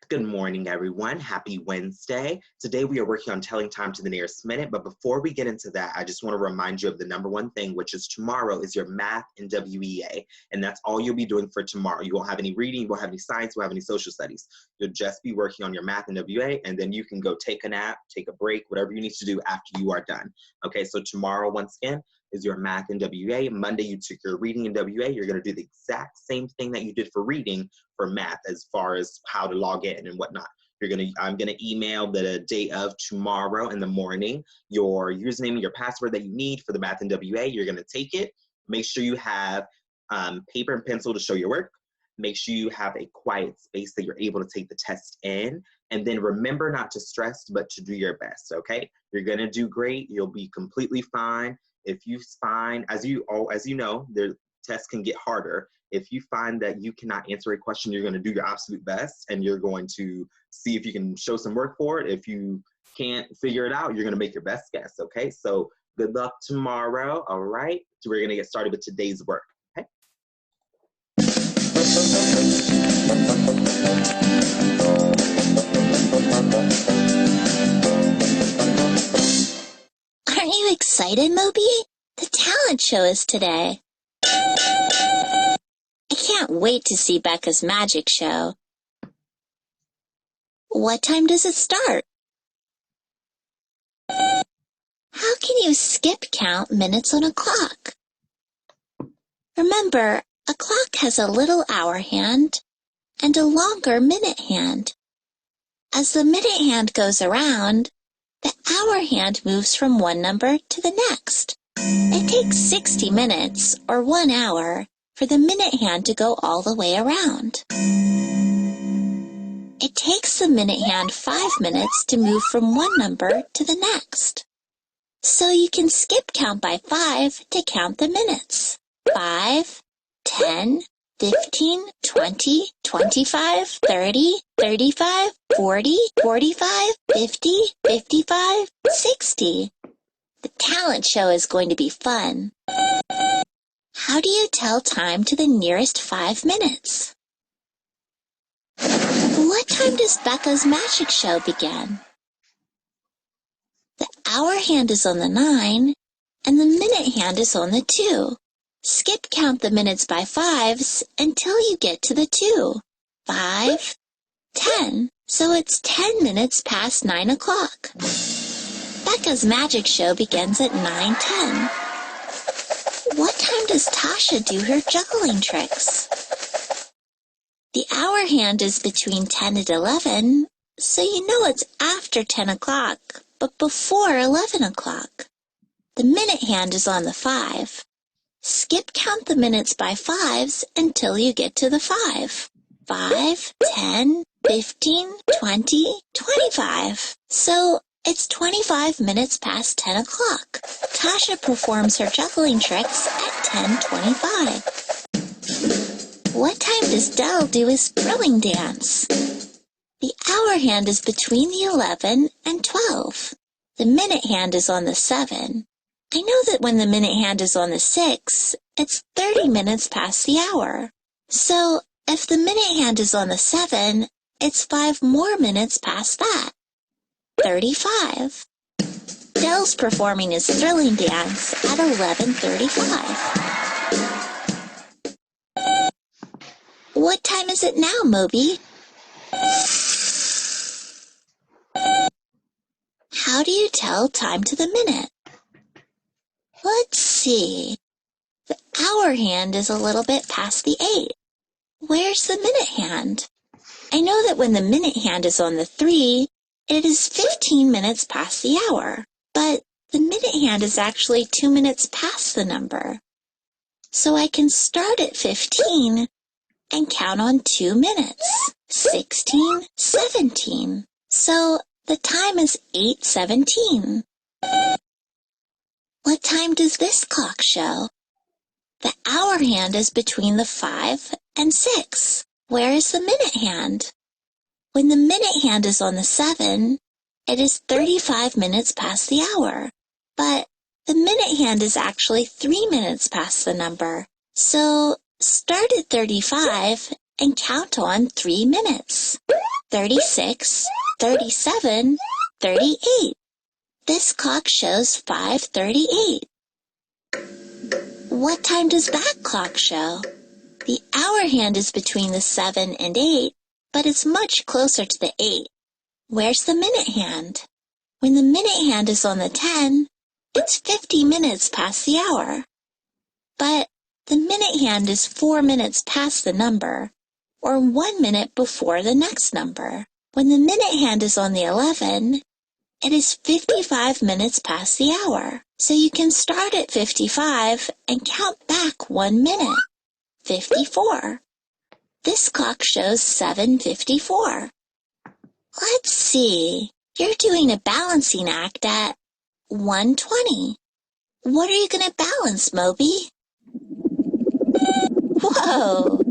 Good morning, everyone. Happy Wednesday. Today we are working on telling time to the nearest minute, but before we get into that, I just want to remind you of the number one thing, which is tomorrow is your math and WEA, and that's all you'll be doing for tomorrow. You won't have any reading, you won't have any science, you won't have any social studies. You'll just be working on your math and WEA, and then you can go take a nap, take a break, whatever you need to do after you are done. Okay, so tomorrow, once again, is your math and WA. Monday, you took your reading and WA. You're going to do the exact same thing that you did for reading for math as far as how to log in and whatnot. I'm going to email the day of tomorrow in the morning, your username and your password that you need for the math and WA. You're going to take it. Make sure you have paper and pencil to show your work. Make sure you have a quiet space that you're able to take the test in. And then remember not to stress, but to do your best, okay? You're going to do great. You'll be completely fine. If you find, as you know, the tests can get harder. If you find that you cannot answer a question, you're going to do your absolute best, and you're going to see if you can show some work for it. If you can't figure it out, you're going to make your best guess, okay? So good luck tomorrow, all right? So we're going to get started with today's work, okay? Aren't you excited, Moby? The talent show is today. I can't wait to see Becca's magic show. What time does it start? How can you skip count minutes on a clock? Remember, a clock has a little hour hand and a longer minute hand. As the minute hand goes around, the hour hand moves from one number to the next. It takes 60 minutes, or 1 hour, for the minute hand to go all the way around. It takes the minute hand 5 minutes to move from one number to the next. So you can skip count by 5 to count the minutes. 5, 10, 15, 20, 25, 30, 35, 40, 45, 50, 55, 60. The talent show is going to be fun. How do you tell time to the nearest 5 minutes? What time does Becca's magic show begin? The hour hand is on the 9, and the minute hand is on the 2. Skip count the minutes by 5s until you get to the 2. 5, 10. So it's 10 minutes past 9 o'clock. Becca's magic show begins at 9:10. What time does Tasha do her juggling tricks? The hour hand is between 10 and 11, so you know it's after 10 o'clock, but before 11 o'clock. The minute hand is on the 5. Skip count the minutes by 5s until you get to the 5. 5, 10, 15, 20, 25. So it's 25 minutes past 10 o'clock. Tasha performs her juggling tricks at 10:25. What time does Dell do his thrilling dance? The hour hand is between the 11 and 12. The minute hand is on the 7. I know that when the minute hand is on the 6, it's 30 minutes past the hour. So if the minute hand is on the 7, it's 5 more minutes past that. 35. Dell's performing his thrilling dance at 11:35. What time is it now, Moby? How do you tell time to the minute? Let's see. The hour hand is a little bit past the 8. Where's the minute hand? I know that when the minute hand is on the 3, it is 15 minutes past the hour, but the minute hand is actually 2 minutes past the number. So I can start at 15 and count on 2 minutes. 16, 17. So the time is 8:17. What time does this clock show? The hour hand is between the 5 and 6. Where is the minute hand? When the minute hand is on the 7, it is 35 minutes past the hour. But the minute hand is actually 3 minutes past the number. So start at 35 and count on 3 minutes. 36, 37, 38. This clock shows 5:38. What time does that clock show? The hour hand is between the 7 and 8, but it's much closer to the 8. Where's the minute hand? When the minute hand is on the 10, it's 50 minutes past the hour. But the minute hand is 4 minutes past the number, or 1 minute before the next number. When the minute hand is on the 11, it is 55 minutes past the hour. So you can start at 55 and count back 1 minute. 54. This clock shows 7:54. Let's see. You're doing a balancing act at 1:20. What are you going to balance, Moby? Whoa!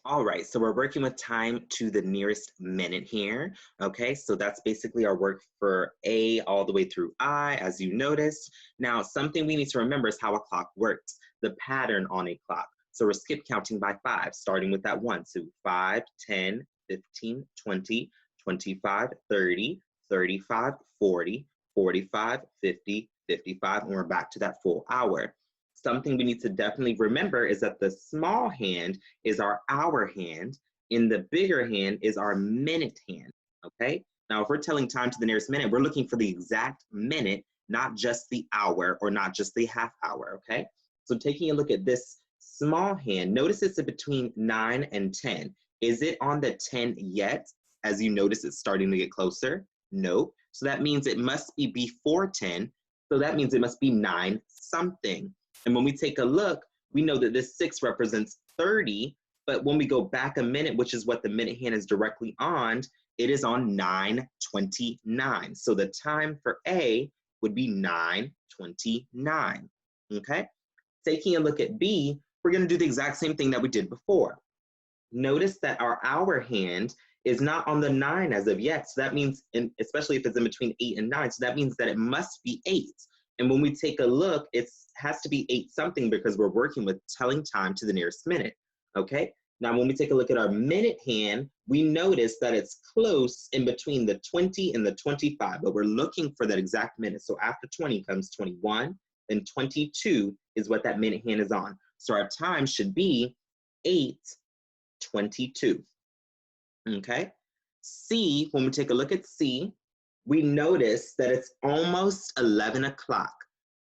All right, so we're working with time to the nearest minute here. Okay, so that's basically our work for A all the way through I, as you noticed. Now, something we need to remember is how a clock works, the pattern on a clock. So we're skip counting by 5, starting with that 1. So 5, 10, 15, 20, 25, 30, 35, 40, 45, 50, 55, and we're back to that full hour. Something we need to definitely remember is that the small hand is our hour hand, and the bigger hand is our minute hand, okay? Now, if we're telling time to the nearest minute, we're looking for the exact minute, not just the hour or not just the half hour, okay? So taking a look at this small hand, notice it's between 9 and 10. Is it on the 10 yet? As you notice, it's starting to get closer. Nope. So that means it must be before 10. So that means it must be 9 something. And when we take a look, we know that this 6 represents 30, but when we go back a minute, which is what the minute hand is directly on, it is on 9:29. So the time for A would be 9:29, okay? Taking a look at B, we're gonna do the exact same thing that we did before. Notice that our hour hand is not on the 9 as of yet. So that means, especially if it's in between 8 and 9, so that means that it must be 8. And when we take a look, it has to be 8 something because we're working with telling time to the nearest minute, okay? Now, when we take a look at our minute hand, we notice that it's close in between the 20 and the 25, but we're looking for that exact minute. So after 20 comes 21, then 22 is what that minute hand is on. So our time should be 8:22, okay? C, when we take a look at C, we notice that it's almost 11 o'clock.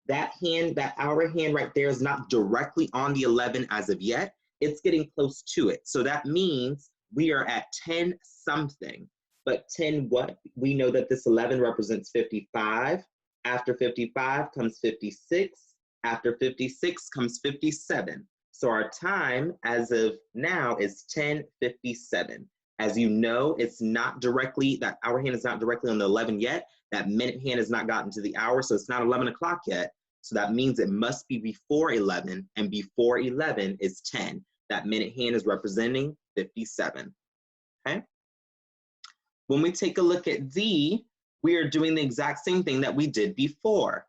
That hand, that hour hand right there is not directly on the 11 as of yet. It's getting close to it. So that means we are at 10 something. But 10 what? We know that this 11 represents 55. After 55 comes 56. After 56 comes 57. So our time as of now is 10:57. As you know, it's not directly, that hour hand is not directly on the 11 yet. That minute hand has not gotten to the hour, so it's not 11 o'clock yet. So that means it must be before 11, and before 11 is 10. That minute hand is representing 57, okay? When we take a look at D, we are doing the exact same thing that we did before.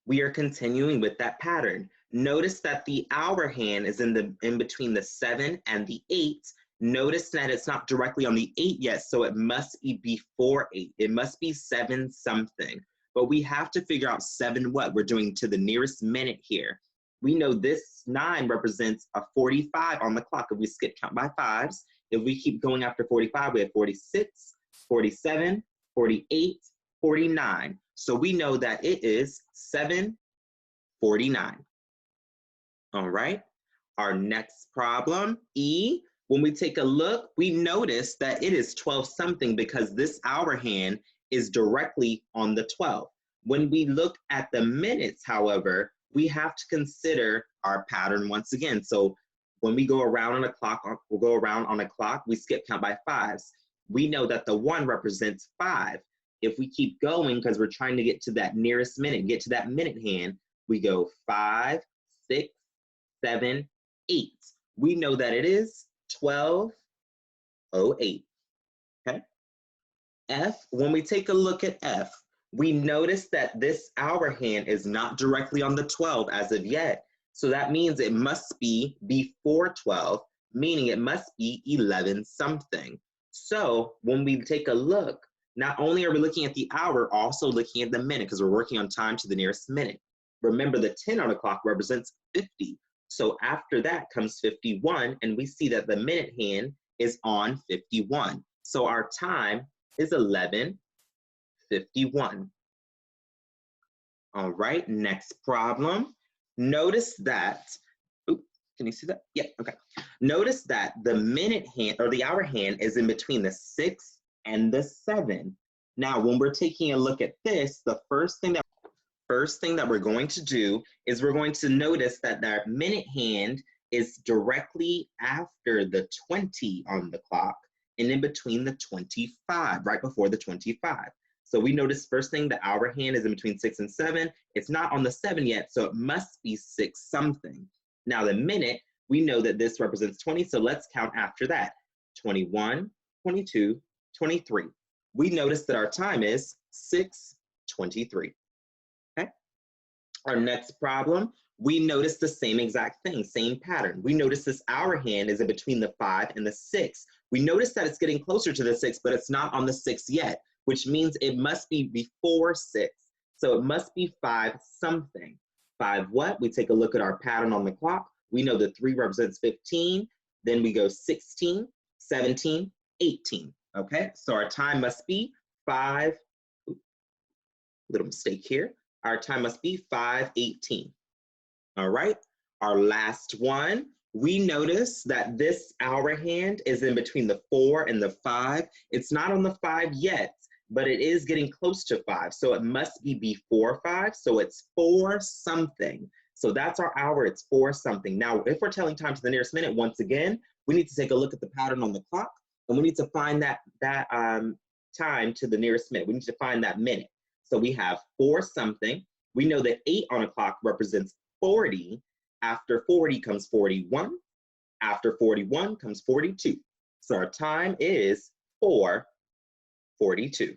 We are continuing with that pattern. Notice that the hour hand is in between the 7 and the 8. Notice that it's not directly on the 8 yet, so it must be before 8. It must be 7 something. But we have to figure out 7 what? We're doing to the nearest minute here. We know this 9 represents a 45 on the clock if we skip count by 5s. If we keep going after 45, we have 46, 47, 48, 49. So we know that it is 7:49. All right. Our next problem, E. When we take a look, we notice that it is 12 something because this hour hand is directly on the 12. When we look at the minutes, however, we have to consider our pattern once again. So when we go around on a clock, we skip count by 5s. We know that the 1 represents 5. If we keep going, because we're trying to get to that nearest minute, get to that minute hand, we go 5, 6, 7, 8. We know that it is 12:08, okay? F, when we take a look at F, We notice that this hour hand is not directly on the 12 as of yet. So that means it must be before 12, meaning it must be 11 something. So when we take a look, not only are we looking at the hour, also looking at the minute because we're working on time to the nearest minute. Remember, the 10 on the clock represents 50. So after that comes 51, and we see that the minute hand is on 51. So our time is 11:51. All right, next problem. Notice that, oops, can you see that? Yeah, okay. Notice that the minute hand or the hour hand is in between the 6 and the 7. Now, when we're taking a look at this, the first thing that we're going to do is we're going to notice that that minute hand is directly after the 20 on the clock and in between the 25, right before the 25. So we notice first thing, the hour hand is in between 6 and 7. It's not on the 7 yet, so it must be 6 something. Now the minute, we know that this represents 20, so let's count after that. 21, 22, 23. We notice that our time is 6:23. Okay. Our next problem, we notice the same exact thing, same pattern. We notice this hour hand is in between the 5 and the 6. We notice that it's getting closer to the 6, but it's not on the 6 yet, which means it must be before 6. So it must be 5 something. 5 what? We take a look at our pattern on the clock. We know the 3 represents 15. Then we go 16, 17, 18. Okay, so our time must be 5. Oops, little mistake here. Our time must be 5:18. All right, our last one. We notice that this hour hand is in between the 4 and the 5. It's not on the 5 yet, but it is getting close to 5. So it must be before 5. So it's 4 something. So that's our hour. It's 4 something. Now, if we're telling time to the nearest minute, once again, we need to take a look at the pattern on the clock, and we need to find that time to the nearest minute. We need to find that minute. So we have 4 something. We know that 8 on a clock represents 40. After 40 comes 41. After 41 comes 42. So our time is 4:42.